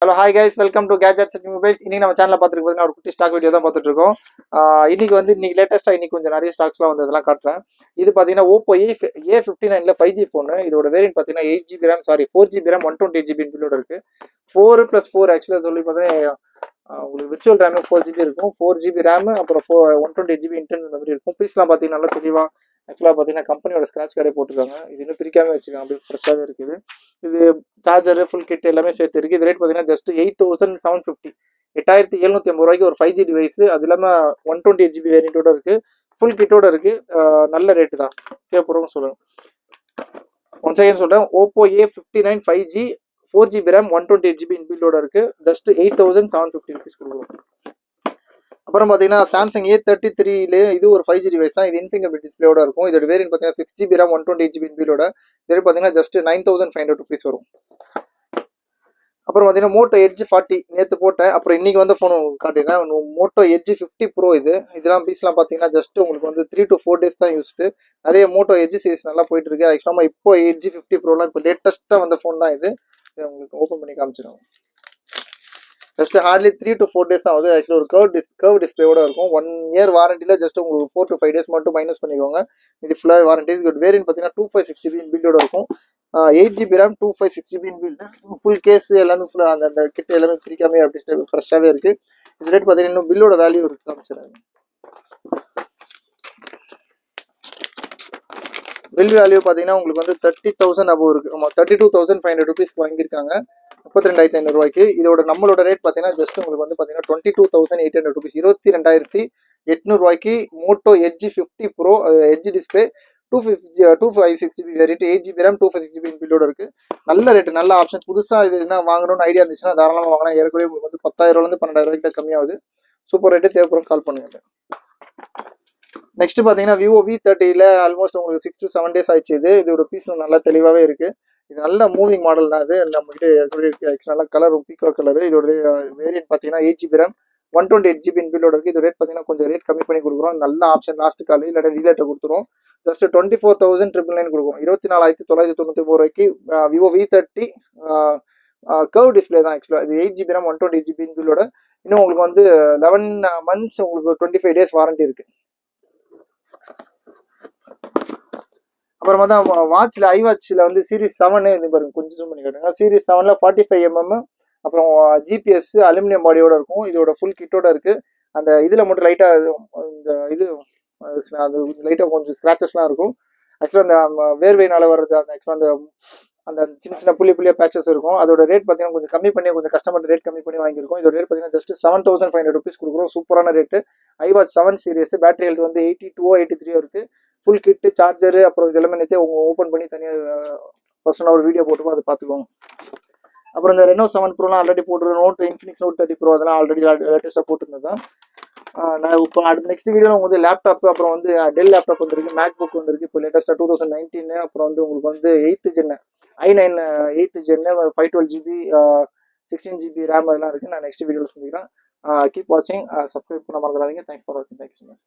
Hello hi guys, welcome to gadgets and mobiles. இன்னைக்கு நம்ம சேனலில் பார்த்துட்டு பார்த்தீங்கன்னா ஒரு குட்டி ஸ்டாக் வீடியோ தான் பார்த்துட்டு இருக்கோம். இன்னைக்கு லேட்டஸ்ட்டாக இன்னைக்கு கொஞ்சம் நிறைய ஸ்டாக்ஸ்லாம் வந்து இதெல்லாம் காட்டுறேன். இது பார்த்தீங்கன்னா ஓப்போ A59 5G ஃபோனு. இதோட வேரியன்ட் பார்த்தீங்கன்னா 8GB RAM, 4GB RAM 128GB பில்லோட இருக்கு. 4+4 ஆக்சுவலாக சொல்லி பார்த்தீங்கன்னா உங்களுக்கு விர்ச்சுவல் ரேம் 4GB இருக்கும், 4GB ரேம், அப்புறம் 128GB இன்டர்னல் மெமரி இருக்கும். பீஸ்லாம் பார்த்தீங்கன்னா நல்லா தெளிவாக ஆக்சுவலாக பார்த்தீங்கன்னா கம்பெனியோட ஸ்க்ராட்ச் கார்டே போட்டிருக்காங்க. இது இன்னும் பிரிக்காம வச்சுருக்காங்க, அப்படியே ஃப்ரெஷ்ஷாகவே இருக்குது. இது சார்ஜர் ஃபுல் கிட் எல்லாமே சேர்த்து இருக்குது. இது ரேட் பார்த்தீங்கன்னா ஜஸ்ட் 8750, 8750 ரூபாய்க்கு ஒரு 5G டிவைஸ். அது இல்லாமல் 128GB வேரியண்ட்டோட இருக்குது, ஃபுல் கிட்டோட இருக்குது. நல்ல ரேட்டு தான், தேவைப்படுறவங்க சொல்லுங்கள். ஒன் செகண்ட் சொல்கிறேன், Oppo A59 5G 4GB RAM 128GB இன்பில்டோட இருக்குது. ஜஸ்ட் 8750 ருபீஸ் கொடுக்குறோம். அப்புறம் பார்த்தீங்கன்னா சாம்சங் A33 இது ஒரு 5G டிவைஸ் தான். இது இன்ஃபிங்கர் டிஸ்பிளேயோட இருக்கும். இதோட வேரியன்ட் பார்த்தீங்கன்னா 6GB ரேம் 128GB இன்பில்டோட. இது பார்த்தீங்கன்னா ஜஸ்ட் 9500 ருபீஸ் வரும். அப்புறம் பார்த்தீங்கன்னா மோட்டோ எட்ஜ் 40 நேற்று போட்டேன். அப்புறம் இன்னைக்கு வந்து ஃபோன் காட்டினேன், மோட்டோ எட்ஜ் 50 ப்ரோ. இதெல்லாம் பீஸ்லாம் பார்த்தீங்கன்னா ஜஸ்ட் உங்களுக்கு வந்து 3 to 4 டேஸ் தான் யூஸ்டு. நிறைய மோட்டோ எட்ஜ் சீரிஸ் நல்லா போயிட்டு இருக்கு. ஆக்சுவலாக இப்போ எட்ஜ் 50 ப்ரோலாம் இப்போ லேட்டஸ்ட்டாக வந்த ஃபோன் தான் இது. உங்களுக்கு ஓப்பன் பண்ணி காமிச்சிடும். ஜஸ்ட் ஹார்ட்லி 3 to 4 டேஸ் ஆகுது. ஆக்சுவலி ஒரு கர்வ் டிஸ்பிளேயோட இருக்கும். 1 year வாரண்டியில் ஜஸ்ட் உங்களுக்கு 4 to 5 டேஸ் மட்டும் மைனஸ் பண்ணிக்கோங்க. இது ஃபுல்லாக வாரண்டி. இது வேரியன்ட் பார்த்தீங்கன்னா 256GB இன்பில்டோட இருக்கும். 8GB RAM 256GB inbuilt. Full cash எல்லாமே ஃபுல்லாக அந்த கிட்ட எல்லாமே பிரிக்காமே அப்படி ஃப்ரெஷ்ஷாகவே இருக்குது. இது ரேட் பார்த்தீங்கன்னா இன்னும் பில்லோட வேல்யூ இருக்குது, காமிச்சிடுறாங்க. பில் வேல்யூ பார்த்தீங்கன்னா உங்களுக்கு வந்து 30,000 அபோவ் இருக்குது. ஆமாம், 32,500 ருபீஸ்க்கு வாங்கியிருக்காங்க, 32,500 ரூபாய்க்கு. இதோட நம்மளோட ரேட் பார்த்தீங்கன்னா ஜஸ்ட் உங்களுக்கு வந்து பார்த்தீங்கன்னா 22,800 ருபீஸ், 22,800 ரூபாய்க்கு Moto edge 50 pro edge display 256GB variant, 8GB RAM 256GB இன்பில்டோட இருக்குது. நல்ல ரேட்டு, நல்ல ஆப்ஷன். புதுசாக இது என்ன வாங்கணும்னு ஐடியா இருந்துச்சுன்னா தாராளமாக வாங்கினா. ஏற்கனவே உங்களுக்கு வந்து 10,000 12,000 ரூபாய்க்கு கம்மியாகுது. சூப்பர் ரேட்டு, தேவைப்படும் கால் பண்ணுங்க. நெக்ஸ்ட் பார்த்தீங்கன்னா விவோ V30 ஆல்மோஸ்ட் உங்களுக்கு 6 to 7 டேஸ் ஆயிடுச்சு. இதோட பீஸ் நல்லா தெளிவாகவே இருக்குது. இது நல்ல மூவிங் மாடல் தான். இது நம்மகிட்ட இருக்குது. நல்லா கலர் பீக்கோ கலர். இதோட வேரியன்ட் பார்த்தீங்கன்னா 8GB ரேம் 128GB இன்பில்டோட இருக்குது. இது ரேட் பார்த்தீங்கன்னா கொஞ்சம் ரேட் கம்மி பண்ணி கொடுக்குறோம். நல்ல ஆப்ஷன். லாஸ்ட் கால் இல்லாட்ட ரீலேட்டர் கொடுத்துரும். ஜஸ்ட் 24,999 கொடுக்கும். 24,999 ரூபாய்க்கு விவோ V30 கர்வ் டிஸ்பிளே தான். ஆக்சுவலாக இது 8GB ரேம் 128GB இன்பில்டோட. இன்னும் உங்களுக்கு வந்து 11 months உங்களுக்கு 25 days வாரண்டி இருக்குது. அப்புறமா தான் வாட்சில் ஐவாட்சில் வந்து சீரிஸ் 7 இது பாருங்க, கொஞ்சம் ஜூம் பண்ணி காட்டுங்க. சீரிஸ் 7ல் 45mm, அப்புறம் ஜிபிஎஸ் அலுமினியம் பாடியோட இருக்கும். இதோட ஃபுல் கிட்டோட இருக்குது. அந்த இதில் மட்டும் லைட்டாக இந்த இது அது லைட்டாக கொஞ்சம் ஸ்க்ராச்சஸ்லாம் இருக்கும். ஆக்சுவலாக அந்த வேர்வையினால் வர்றது அந்த ஆக்சுவலாக அந்த அந்த சின்ன சின்ன புள்ளியாக பேச்சஸ் இருக்கும். அதோட ரேட் பார்த்தீங்கன்னா கொஞ்சம் கம்மி பண்ணி, கொஞ்சம் கஸ்டமர் ரேட் கம்மி பண்ணி வாங்கியிருக்கோம். இதோட ரேட் பார்த்தீங்கன்னா ஜஸ்ட் 7,500 ருபீஸ் கொடுக்குறோம். சூப்பரான rate. IWatch 7 series. Battery health வந்து 82 83 இருக்குது. ஃபுல் கிட்டு, சார்ஜரு, அப்புறம் இது எல்லாமே நேற்றே அவங்க ஓப்பன் பண்ணி தனியாக பர்சனலாக ஒரு வீடியோ போட்டுப்போம், அதை பார்த்துக்கோங்க. அப்புறம் இந்த ரெனோ 7 ப்ரோலாம் ஆல்ரெடி போட்டுருந்தோம். நோட் இன்ஃபினிக்ஸ் நோட் 30 ப்ரோ அதெல்லாம் ஆல்ரெடி லேட்டஸ்ட்டாக போட்டுருந்தது தான். நான் இப்போ அடுத்த நெக்ஸ்ட் வீடியோவில் உங்களுக்கு வந்து லேப்டாப், அப்புறம் வந்து டெல் லேப்டாப் வந்துருக்கு, மேக் புக் வந்துருக்கு இப்போ லேட்டஸ்ட்டாக 2019. அப்புறம் வந்து உங்களுக்கு வந்து 8th Gen i9 8th Gen 512GB 16GB RAM அதெல்லாம் இருக்குது. நான் நெக்ஸ்ட் வீடியோவில் சொல்லிக்கிறேன். கீப் வாட்சிங், சப்ஸ்கிரைப் பண்ண மறந்துடாதீங்க. தேங்க்ஸ் ஃபார் வாட்சிங். Thank you so much.